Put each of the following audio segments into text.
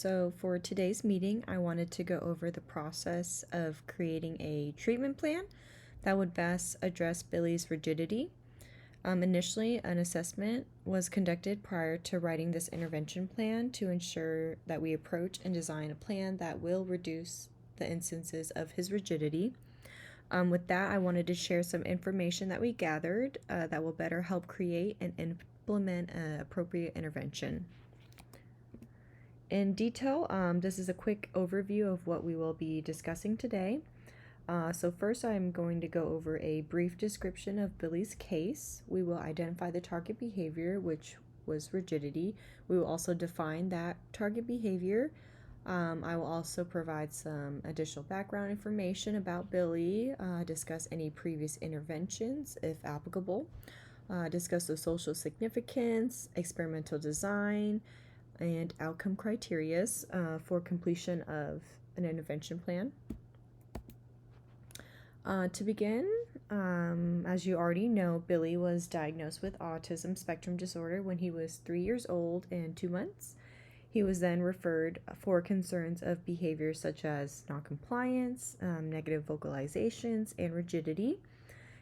So for today's meeting, I wanted to go over the process of creating a treatment plan that would best address Billy's rigidity. Initially, an assessment was conducted prior to writing this intervention plan to ensure that we approach and design a plan that will reduce the instances of his rigidity. With that, I wanted to share some information that we gathered that will better help create and implement an appropriate intervention. In detail, this is a quick overview of what we will be discussing today. So first, I'm going to go over a brief description of Billy's case. We will identify the target behavior, which was rigidity. We will also define that target behavior. I will also provide some additional background information about Billy, discuss any previous interventions, if applicable, discuss the social significance, experimental design, and outcome criteria for completion of an intervention plan. To begin, as you already know, Billy was diagnosed with autism spectrum disorder when he was 3 years old and 2 months. He was then referred for concerns of behaviors such as noncompliance, negative vocalizations, and rigidity.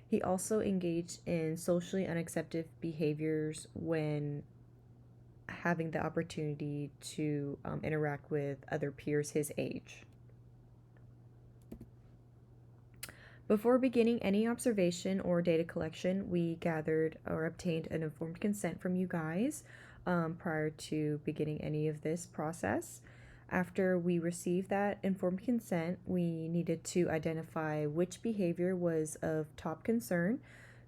He also engaged in socially unacceptable behaviors when having the opportunity to interact with other peers his age. Before beginning any observation or data collection, we gathered or obtained an informed consent from you guys prior to beginning any of this process. After we received that informed consent, we needed to identify which behavior was of top concern.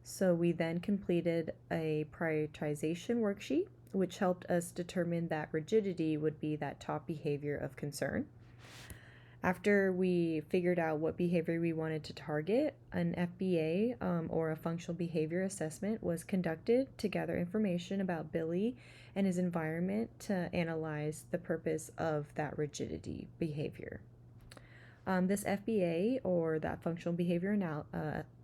So we then completed a prioritization worksheet, which helped us determine that rigidity would be that top behavior of concern. After we figured out what behavior we wanted to target, an FBA or a functional behavior assessment was conducted to gather information about Billy and his environment to analyze the purpose of that rigidity behavior. This FBA or that functional behavior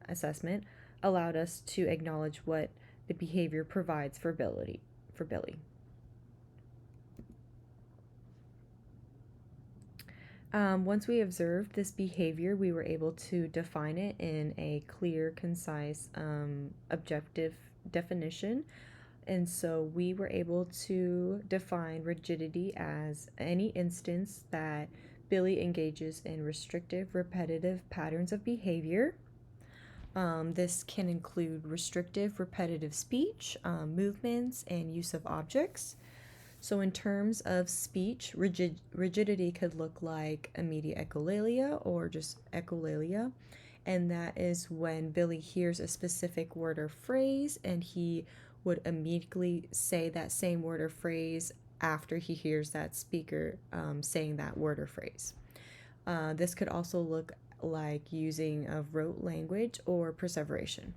assessment allowed us to acknowledge what the behavior provides for Billy. Once we observed this behavior, we were able to define it in a clear, concise, objective definition. And so we were able to define rigidity as any instance that Billy engages in restrictive, repetitive patterns of behavior. This can include restrictive, repetitive speech, movements, and use of objects. So in terms of speech, rigidity could look like immediate echolalia or just echolalia. And that is when Billy hears a specific word or phrase and he would immediately say that same word or phrase after he hears that speaker saying that word or phrase. This could also look like using of rote language or perseveration.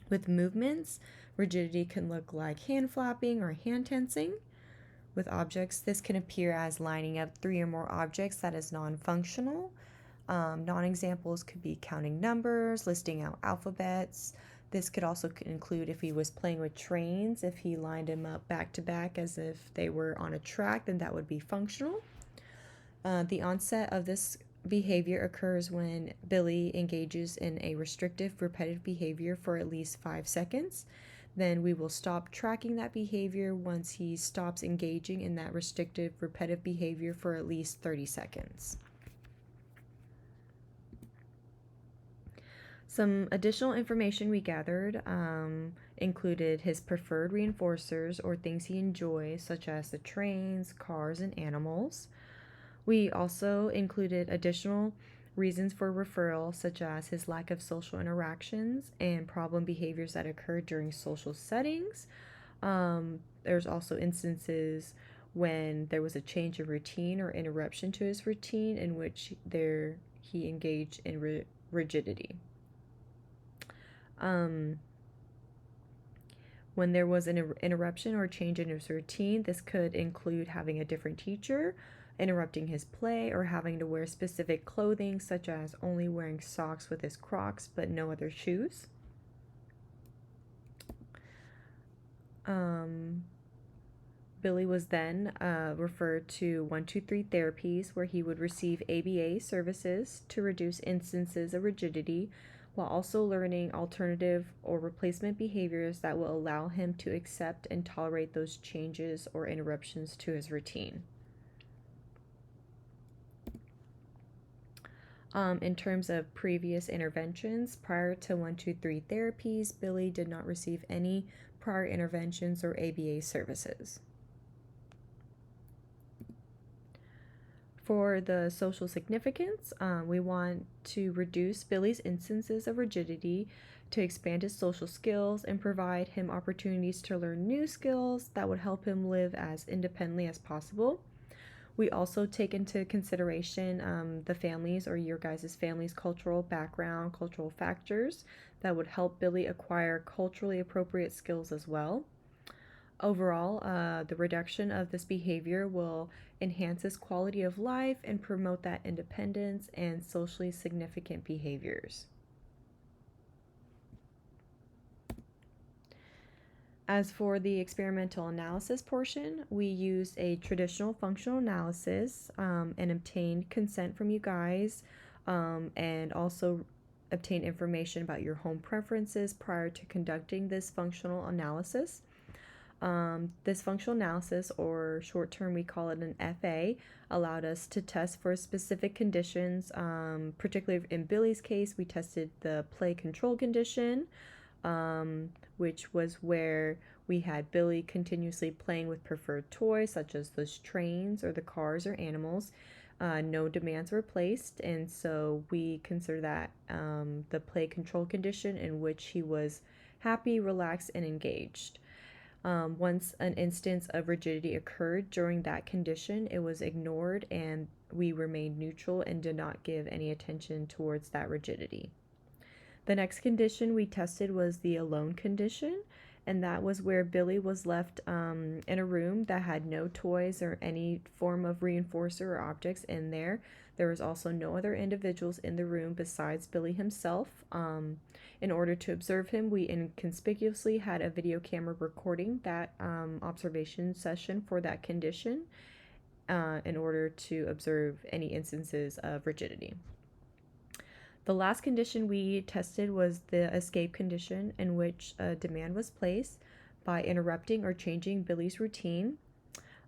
With movements, rigidity can look like hand flapping or hand tensing. With objects, this can appear as lining up 3 or more objects that is non-functional. Non-examples could be counting numbers, listing out alphabets. This could also include if he was playing with trains, if he lined them up back to back as if they were on a track, then that would be functional. The onset of this behavior occurs when Billy engages in a restrictive, repetitive behavior for at least 5 seconds. Then we will stop tracking that behavior once he stops engaging in that restrictive, repetitive behavior for at least 30 seconds. Some additional information we gathered included his preferred reinforcers or things he enjoys, such as the trains, cars, and animals. We also included additional reasons for referral, such as his lack of social interactions and problem behaviors that occur during social settings. There's also instances when there was a change of routine or interruption to his routine in which he engaged in rigidity. When there was an interruption or change in his routine, this could include having a different teacher, interrupting his play, or having to wear specific clothing, such as only wearing socks with his Crocs but no other shoes. Billy was then referred to 123 therapies, where he would receive ABA services to reduce instances of rigidity, while also learning alternative or replacement behaviors that will allow him to accept and tolerate those changes or interruptions to his routine. In terms of previous interventions, prior to 123 therapies, Billy did not receive any prior interventions or ABA services. For the social significance, we want to reduce Billy's instances of rigidity, to expand his social skills and provide him opportunities to learn new skills that would help him live as independently as possible. We also take into consideration the families or your guys' family's cultural background, cultural factors that would help Billy acquire culturally appropriate skills as well. Overall, the reduction of this behavior will enhance his quality of life and promote that independence and socially significant behaviors. As for the experimental analysis portion, we used a traditional functional analysis and obtained consent from you guys, and also obtained information about your home preferences prior to conducting this functional analysis. This functional analysis, or short term we call it an FA, allowed us to test for specific conditions. Particularly in Billy's case, we tested the play control condition, which was where we had Billy continuously playing with preferred toys such as those trains or the cars or animals. No demands were placed, and so we consider that the play control condition, in which he was happy, relaxed, and engaged. Once an instance of rigidity occurred during that condition, it was ignored and we remained neutral and did not give any attention towards that rigidity. The next condition we tested was the alone condition, and that was where Billy was left in a room that had no toys or any form of reinforcer or objects in there. There was also no other individuals in the room besides Billy himself. In order to observe him, we inconspicuously had a video camera recording that observation session for that condition in order to observe any instances of rigidity. The last condition we tested was the escape condition, in which a demand was placed by interrupting or changing Billy's routine.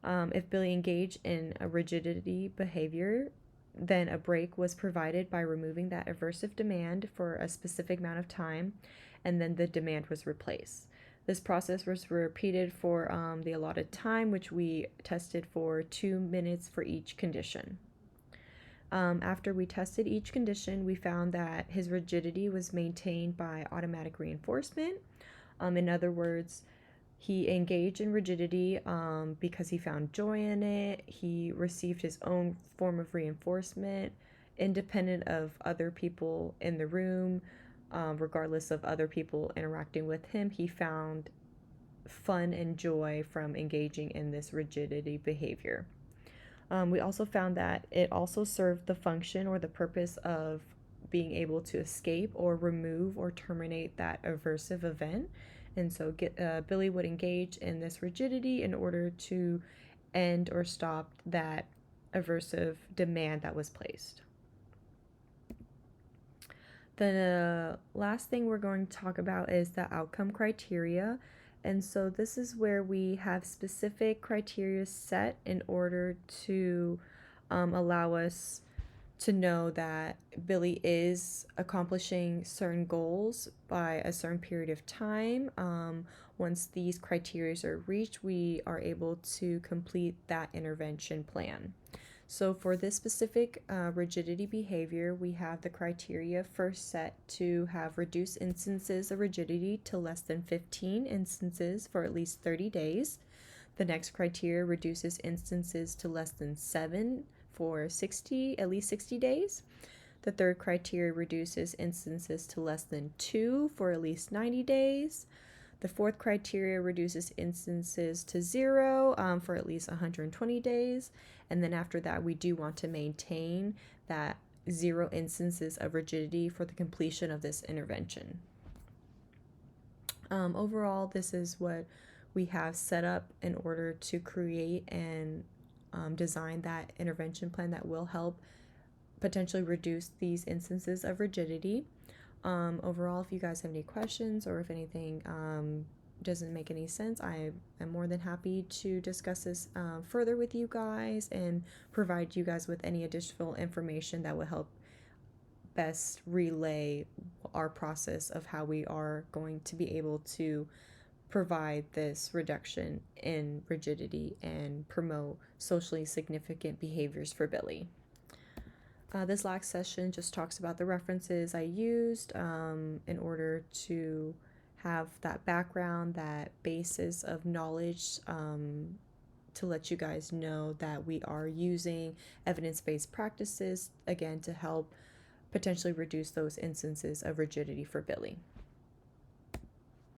If Billy engaged in a rigidity behavior, then a break was provided by removing that aversive demand for a specific amount of time, and then the demand was replaced. This process was repeated for the allotted time, which we tested for 2 minutes for each condition. After we tested each condition, we found that his rigidity was maintained by automatic reinforcement. In other words, he engaged in rigidity because he found joy in it. He received his own form of reinforcement, independent of other people in the room, regardless of other people interacting with him. He found fun and joy from engaging in this rigidity behavior. We also found that it also served the function or the purpose of being able to escape or remove or terminate that aversive event. And so Billy would engage in this rigidity in order to end or stop that aversive demand that was placed. The last thing we're going to talk about is the outcome criteria. And so this is where we have specific criteria set in order to allow us to know that Billy is accomplishing certain goals by a certain period of time. Once these criteria are reached, we are able to complete that intervention plan. So for this specific rigidity behavior, we have the criteria first set to have reduced instances of rigidity to less than 15 instances for at least 30 days. The next criteria reduces instances to less than 7 for at least 60 days. The third criteria reduces instances to less than 2 for at least 90 days. The fourth criteria reduces instances to 0 for at least 120 days. And then after that, we do want to maintain that 0 instances of rigidity for the completion of this intervention. Overall, this is what we have set up in order to create and design that intervention plan that will help potentially reduce these instances of rigidity. Overall, if you guys have any questions or if anything doesn't make any sense, I am more than happy to discuss this further with you guys and provide you guys with any additional information that will help best relay our process of how we are going to be able to provide this reduction in rigidity and promote socially significant behaviors for Billy. This last session just talks about the references I used in order to have that background, that basis of knowledge to let you guys know that we are using evidence-based practices, again, to help potentially reduce those instances of rigidity for Billy.